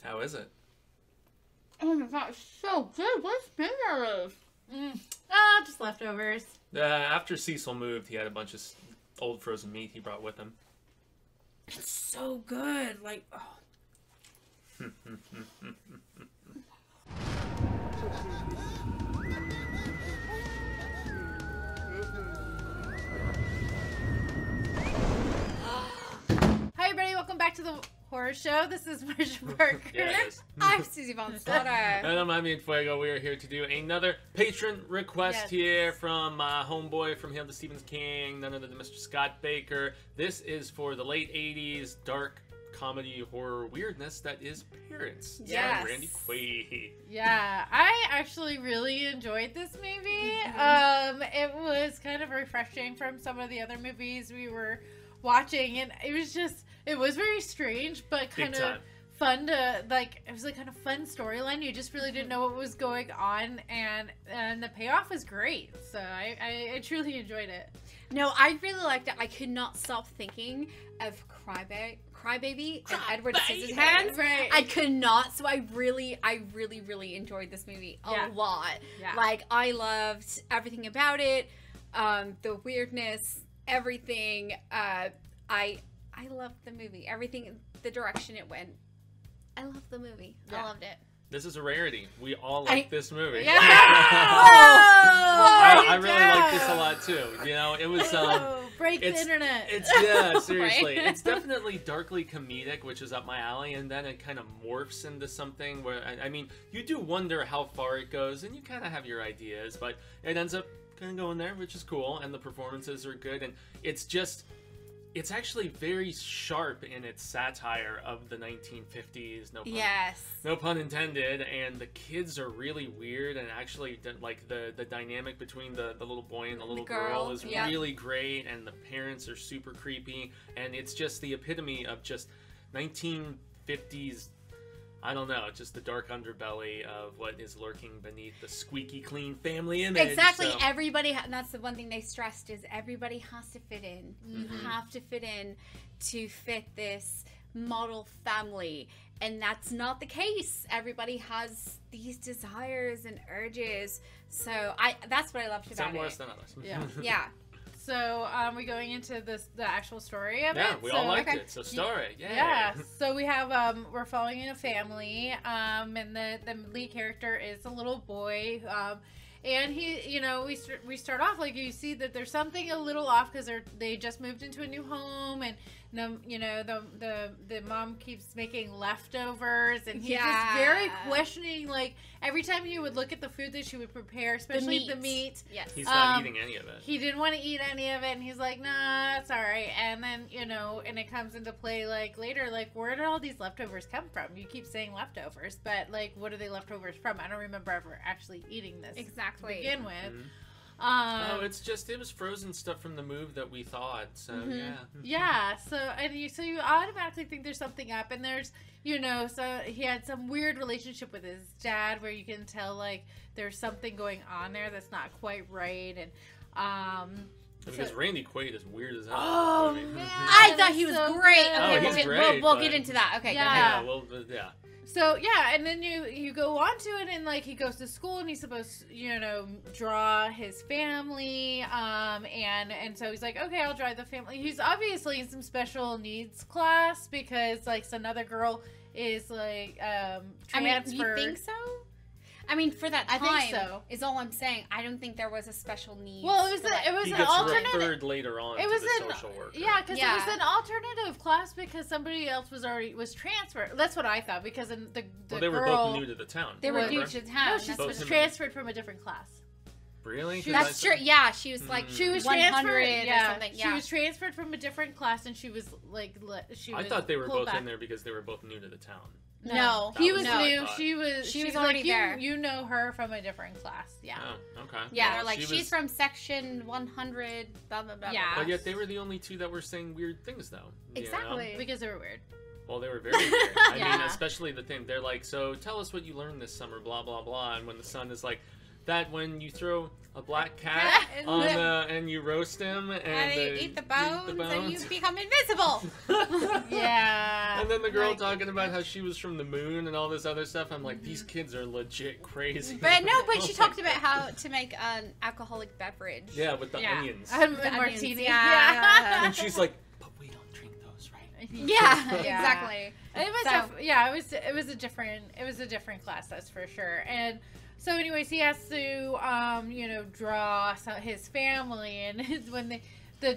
How is it? Oh my god, it's so good. What's been out of? Just leftovers. After Cecil moved, he had a bunch of old frozen meat he brought with him. It's so good. Like, oh. Hi everybody, welcome back to the horror show. This is Marcia Parker. Yes. I'm Susie Von Slaughter. And I'm Jaime and Fuego. We are here to do another patron request here from homeboy from Hail to Stephen King, none other than Mr. Scott Baker. This is for the late 80s dark comedy horror weirdness that is Parents. Yes. Randy Quaid. Yeah, I actually really enjoyed this movie. It was kind of refreshing from some of the other movies we were watching, and it was very strange, but kind of fun to, like, it was a kind of fun storyline. You just really didn't know what was going on, and the payoff was great. So I truly enjoyed it. No, I really liked it. I could not stop thinking of Crybaby and Edward Scissorhands. Right. I could not. So I really enjoyed this movie a lot. Yeah. Like, I loved everything about it. The weirdness, everything. I loved the movie. Everything, the direction it went. I loved the movie. Yeah. I loved it. This is a rarity. We all like this movie. Yeah. I really like this a lot too. You know, it was break the internet. It's seriously. Right? It's definitely darkly comedic, which is up my alley, and then it kind of morphs into something where I mean, you do wonder how far it goes, and you kind of have your ideas, but it ends up kind of going there, which is cool, and the performances are good, and it's actually very sharp in its satire of the 1950s. No pun intended. And the kids are really weird, and actually, like, the dynamic between the little boy and the little girl is really great, and the parents are super creepy, and it's just the epitome of just 1950s. I don't know, just the dark underbelly of what is lurking beneath the squeaky clean family image. Exactly. So. Everybody, and that's the one thing they stressed, is everybody has to fit in. You have to fit in to fit this model family. And that's not the case. Everybody has these desires and urges. So that's what I loved about Some it. worse than others. Yeah. Yeah. So, we're going into the actual story of it. Yeah, we all liked it. So, story. Yeah. So we have we're following a family, and the lead character is a little boy, and he, you know, we start off, like, you see that there's something a little off because they just moved into a new home, and you know, the mom keeps making leftovers, and he's just very questioning, like, every time you would look at the food that she would prepare, especially the meat. Yes. He's not eating any of it. He didn't want to eat any of it, and he's like, nah, it's all right. And then, you know, and it comes into play, like, later, like, where did all these leftovers come from? You keep saying leftovers, but, like, what are they leftovers from? I don't remember ever actually eating this to begin with. It was frozen stuff from the move that we thought. So So you automatically think there's something up, and there's, you know, so he had some weird relationship with his dad where you can tell, like, there's something going on there that's not quite right, and because Randy Quaid is weird as hell. Oh man, I thought he was so great. Good. He's great. We'll get into that. Okay, Yeah. go ahead. So yeah, and then you go on to it, and, like, he goes to school, and he's supposed to, you know, draw his family, and so he's like, okay, I'll draw the family. He's obviously in some special needs class because, like, another girl is, like, transferred. You think so? I mean, for that time, I think so. Is all I'm saying. I don't think there was a special need. Well, it was He an gets alternative. referred later on to the social worker. Yeah, because it was an alternative class because somebody else was transferred. That's what I thought, because the they were both new to the town. They were new to the town. No, she was transferred from a different class. Really? That's true. Yeah, she was like she was 100 transferred, or something. Yeah. She was transferred from a different class, and she was like I thought they were both in there because they were both new to the town. No, he was new. She was already like, there. You know her from a different class. Yeah. Oh, okay. Yeah, they're like, she's from section 100. Blah blah blah. Yeah. But yet they were the only two that were saying weird things, though. Exactly. Because they were weird. Well, they were very weird. I mean, especially the thing. They're like, so tell us what you learned this summer. Blah blah blah. And when the son is like, that when you throw a black cat on and you roast him and you eat the bones and you become invisible. Yeah. And And then the girl talking about how she was from the moon and all this other stuff. I'm like, these kids are legit crazy. But no, but she talked about how to make an alcoholic beverage. Yeah, with the onions. Martini. Yeah. And she's like, but we don't drink those, right? Yeah, exactly. It was a different class, that's for sure. And so anyways, he has to draw his family, and when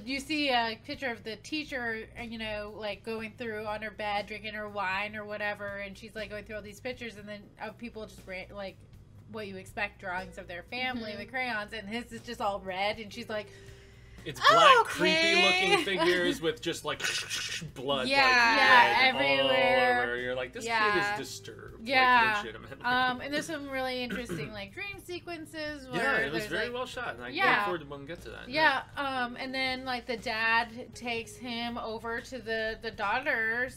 you see a picture of the teacher, like going through on her bed, drinking her wine or whatever, and she's like going through all these pictures, and then of people just like what you expect, drawings of their family with crayons, and his is just all red, and she's like, it's black, creepy looking figures with just like blood, everywhere. All over. You're like, this kid is disturbed. Yeah. Like, legitimately. And there's some really interesting like dream sequences. Where it was very well shot. And I look forward to when we get to that. Yeah. And then like the dad takes him over to the daughter's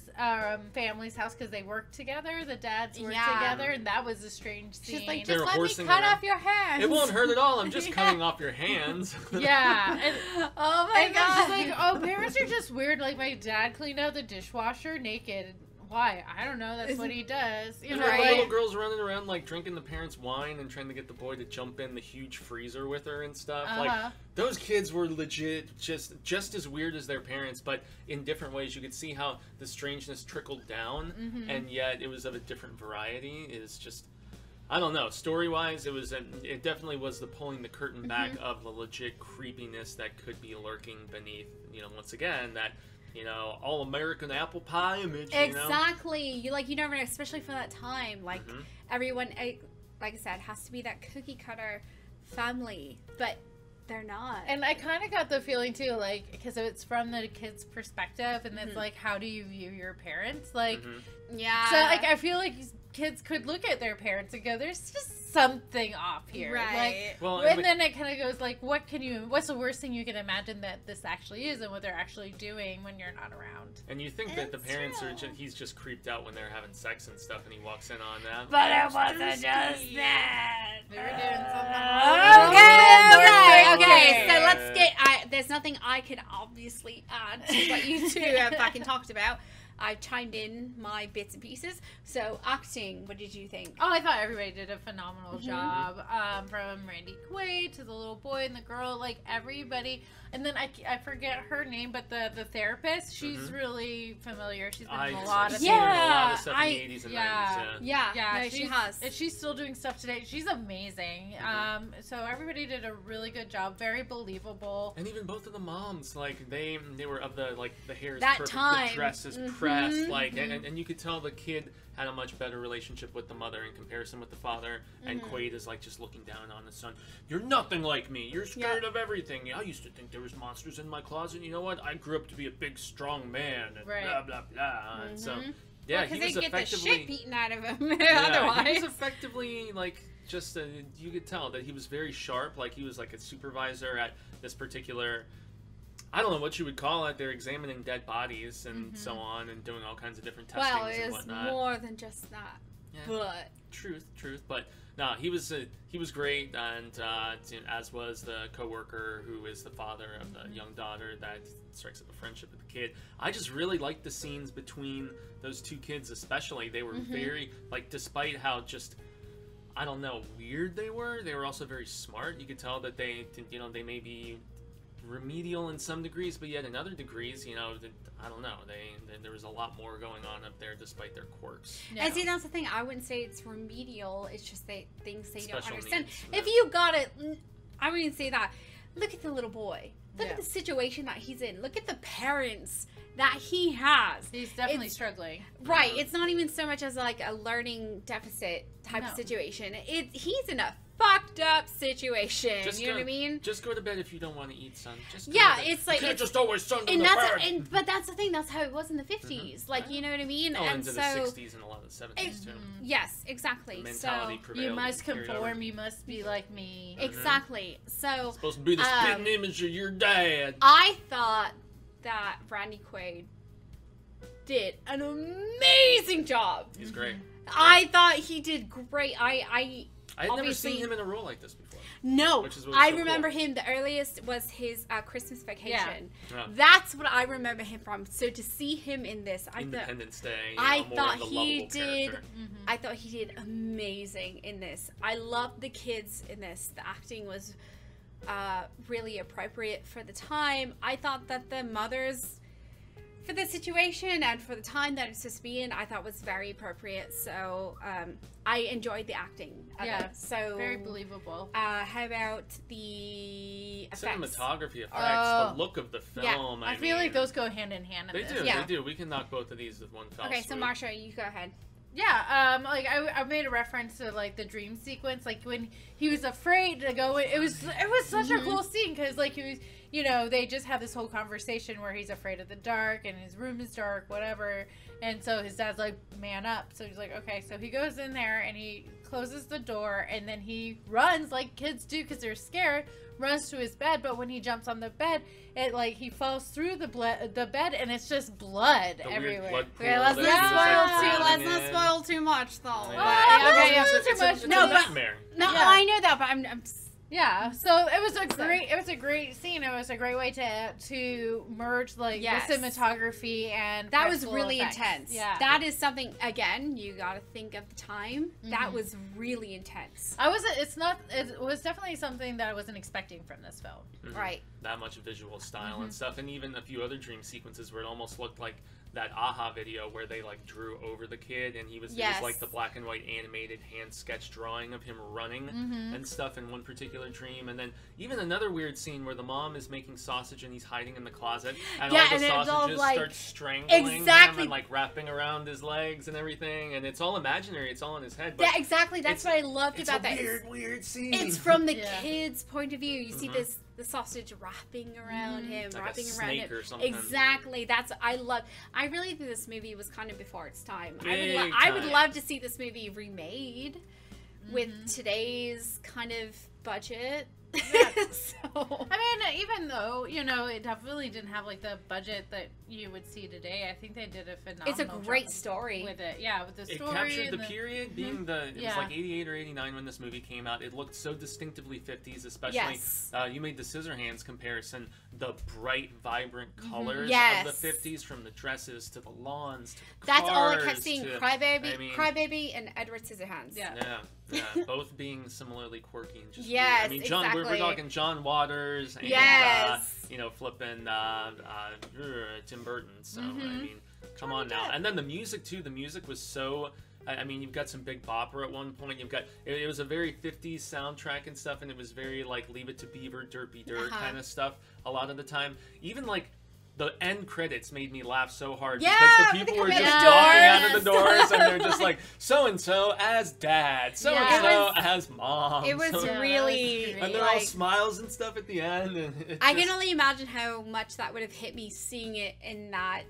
family's house because they work together. The dads work together, and that was a strange scene. She's like, just let me cut off your hands. It won't hurt at all. I'm just cutting off your hands. Yeah. And, oh my god! She's like, oh, parents are just weird. Like my dad cleaned out the dishwasher naked. Why? I don't know. That's what he does. You know, little girls running around like drinking the parents' wine and trying to get the boy to jump in the huge freezer with her and stuff. Like those kids were legit just as weird as their parents, but in different ways. You could see how the strangeness trickled down, and yet it was of a different variety. It's just, I don't know. Story-wise, it definitely was the pulling the curtain back of the legit creepiness that could be lurking beneath. Once again, that all-American apple pie image. Exactly. You never know, especially for that time. Like everyone, like I said, has to be that cookie cutter family, but they're not. And I kind of got the feeling too, like, because it's from the kid's perspective, and it's like, how do you view your parents? Like, yeah. So like, I feel like kids could look at their parents and go, "There's just something off here." Right. Like, well, and then it kind of goes like, what's the worst thing you can imagine that this actually is, and what they're actually doing when you're not around? And you think that the parents he's just creeped out when they're having sex and stuff, and he walks in on that. But it wasn't just that. They were doing something. Okay. So let's get. There's nothing I can obviously add to what you two have fucking talked about. I've chimed in my bits and pieces. So acting, what did you think? Oh, I thought everybody did a phenomenal job. From Randy Quaid to the little boy and the girl, like everybody. And then I forget her name, but the therapist, she's really familiar. She's been in a lot of stuff in the 80s and 90s. Yeah. No, she has. And she's still doing stuff today. She's amazing. So everybody did a really good job. Very believable. And even both of the moms, like they were of the hair is that perfect, time. the dress is pressed, like and you could tell the kid had a much better relationship with the mother in comparison with the father, and Quaid is like just looking down on the son. You're nothing like me. You're scared of everything. I used to think there was monsters in my closet. You know what? I grew up to be a big, strong man, and blah blah blah. And so yeah, he was they effectively get the shit beaten out of him. Otherwise, he was effectively like just you could tell that he was very sharp. Like he was like a supervisor at this particular. I don't know what you would call it. They're examining dead bodies and so on, and doing all kinds of different testings and whatnot. Well, it was more than just that. Yeah. But truth. But no, he was great, and as was the coworker who is the father of the young daughter that strikes up a friendship with the kid. I just really liked the scenes between those two kids, especially. They were very despite how just. I don't know, weird they were also very smart. You could tell that they may be remedial in some degrees, but yet in other degrees, I don't know, there was a lot more going on up there despite their quirks. And see, that's the thing, I wouldn't say it's remedial, it's just things they don't understand. Needs, if you got it, I wouldn't say that. Look at the little boy. Look at the situation that he's in. Look at the parents that he has. He's definitely struggling. Right. It's not even so much as like a learning deficit type of situation. He's in a fucked up situation. You know what I mean? Just go to bed if you don't want to eat, son. It's like it's just always son. But that's the thing. That's how it was in the 50s. Like, you know what I mean? Oh, and into the 60s and a lot of the 70s too. Yes, exactly. The mentality prevailed. You must conform. You must be like me. Exactly. So it's supposed to be the spitting image of your dad. I thought that Randy Quaid did an amazing job. He's great. I thought he did great. I had never obviously seen him in a role like this before. No, Which is I so remember cool. him. The earliest was his Christmas Vacation. Yeah. That's what I remember him from. So to see him in this, Independence Day. I more thought of the he lovable did. character. I thought he did amazing in this. I loved the kids in this. The acting was really appropriate for the time. I thought that the mothers, for the situation and for the time that it's supposed to be in, I thought was very appropriate. So I enjoyed the acting of Yeah, it. So very believable. how about the effects? Cinematography effects, Oh. the look of the film. Yeah. I feel like those go hand in hand in They this. do, Yeah. they do. We can knock both of these with one fell Okay, so swoop. Marcia, you go ahead. Yeah, like I made a reference to like the dream sequence, like when he was afraid to go. It was such a cool scene because like he was, you know, they just had this whole conversation where he's afraid of the dark and his room is dark, whatever. And so his dad's like, man up. So he's like, okay. So he goes in there and he closes the door and then he runs like kids do because they're scared. Runs to his bed, but when he jumps on the bed, it like he falls through the bed and it's just blood The weird everywhere. blood Okay, pool let's that not he was, like, spoil too. drowning Let's not in. spoil too much, though. Yeah. Ah, Okay, yeah. too much. It's No, a but- nightmare. No, Yeah. I know that, but I'm Yeah, so it was a great scene. It was a great way to merge like Yes. the cinematography and that was practical really effects. intense. Yeah, That is something, again, you gotta think of the time. That Mhm. was really intense. I wasn't. It's not. It was definitely something that I wasn't expecting from this film. Mhm. Right. That much visual style Mm-hmm. and stuff, and even a few other dream sequences where it almost looked like that AHA video where they like drew over the kid and it was Yes. like the black and white animated hand sketch drawing of him running Mm-hmm. and stuff in one particular dream. And then even another weird scene where the mom is making sausage and he's hiding in the closet and Yeah, all and the it's all, sausages like- start strangling him Exactly. and like wrapping around his legs and everything, and it's all imaginary, it's all in his head, but Yeah, exactly. That's what I loved it's about a that. weird scene. It's from the Yeah. kid's point of view. You see Mhm. the sausage wrapping around him, like a wrapping around snake him. or something. Exactly. That's I love. I really think this movie was kind of before its time. Big I would time. love to see this movie remade with Mhm. today's kind of budget. Yeah. So I mean, even though you know it definitely didn't have like the budget that you would see today, I think they did a phenomenal. it's a great job story. with it. Yeah, with the It story. captured the and period, being the it was Yeah. like 88 or 89 when this movie came out. It looked so distinctively 50s, especially Yes. you made the Scissorhands comparison, the bright, vibrant colors Yes. of the 50s, from the dresses to the lawns to the That's all I kept cars seeing. to- Crybaby, I mean- Crybaby, and Edward Scissorhands. Yeah. Yeah, both being similarly quirky and just Yes, weird. I mean, John, we're exactly. talking John Waters and Yes. you know, flipping Tim Burton. So Mhm. I mean, come on now. And then the music too. The music was so. I mean, you've got some Big Bopper at one point. You've got it was a very 50s soundtrack and stuff, and it was very like Leave It to Beaver, Derpy Dirt Uh-huh. kind of stuff. A lot of the time, even like. The end credits made me laugh so hard Yeah, because the when people they were come just in the walking out of doors. the doors and they're just like, so-and-so as dad, so-and-so Yeah. as mom. It was so- Yeah, really that was and they're all like, smiles and stuff at the end. And it I just- can only imagine how much that would have hit me seeing it in that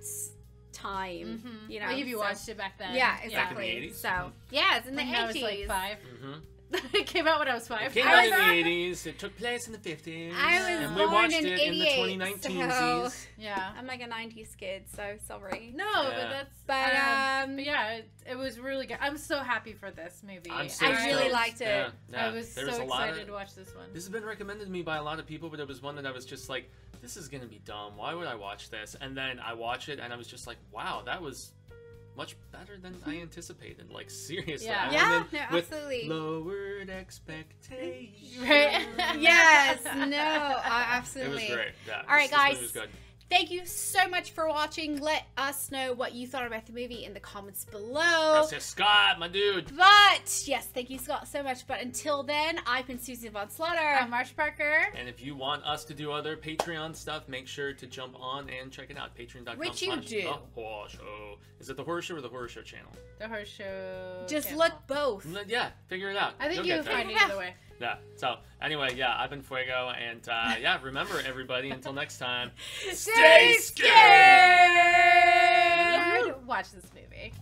time. Mhm. You know, like if you so- watched it back then. Yeah, Back exactly. in the 80s? So yeah, it's in the When I was 80s. like 5. Mhm. It came out when I was 5. It came I out was- in the 80s. It took place in the 50s. I was and we born watched in it in the 88, 2019s. Yeah. I'm like a 90s kid, so sorry. No, Yeah. but that's. But, but yeah, it was really good. I'm so happy for this movie. I'm so I really stoked. liked it. Yeah, yeah. I was There so a lot excited of- to watch this one. This has been recommended to me by a lot of people, but it was one that I was just like, this is gonna be dumb. Why would I watch this? And then I watch it, and I was just like, wow, that was much better than I anticipated. Like seriously. Yeah. I Yeah, went in no, with absolutely. lowered expectations. Right? Yes, no, It was absolutely. great. Yeah. All right, this movie guys. was good. Thank you so much for watching. Let us know what you thought about the movie in the comments below. Gracias, Scott, my dude. But yes, thank you, Scott, so much. But until then, I've been Susie Von Slaughter. I'm Marsh Parker. And if you want us to do other Patreon stuff, make sure to jump on and check it out. Patreon.com. Which you do. The Horror Show. Is it the Horror Show or the Horror Show channel? The Horse Show. Just channel. look both. Yeah, figure it out. I think You'll you'll get there. find it either way. Yeah. So anyway, yeah, I've been Fuego, and yeah, remember everybody. Until next time, Stay scared! Watch this movie.